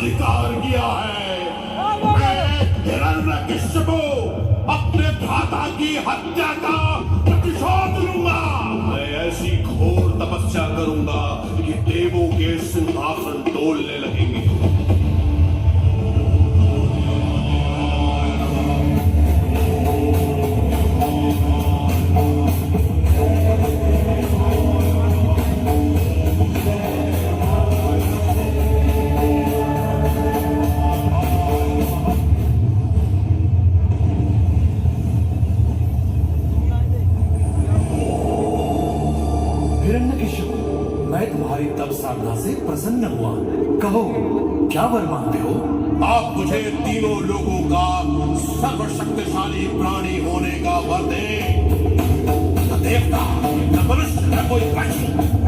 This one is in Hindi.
अधिकार किया है। मैं हिरण्यकश्यप अपने भ्राता की हत्या का प्रतिशोध लूंगा। मैं ऐसी घोर तपस्या करूंगा कि देवों के सिंहासन डोलने लगेंगे। हिरण्यकश्यप, मैं तुम्हारी तप साधना से प्रसन्न हुआ। कहो, क्या वर मांगते हो? आप मुझे तीनों लोगों का सर्वशक्तिशाली प्राणी होने का वर दें। न देवता, न मनुष्य, न कोई पशु,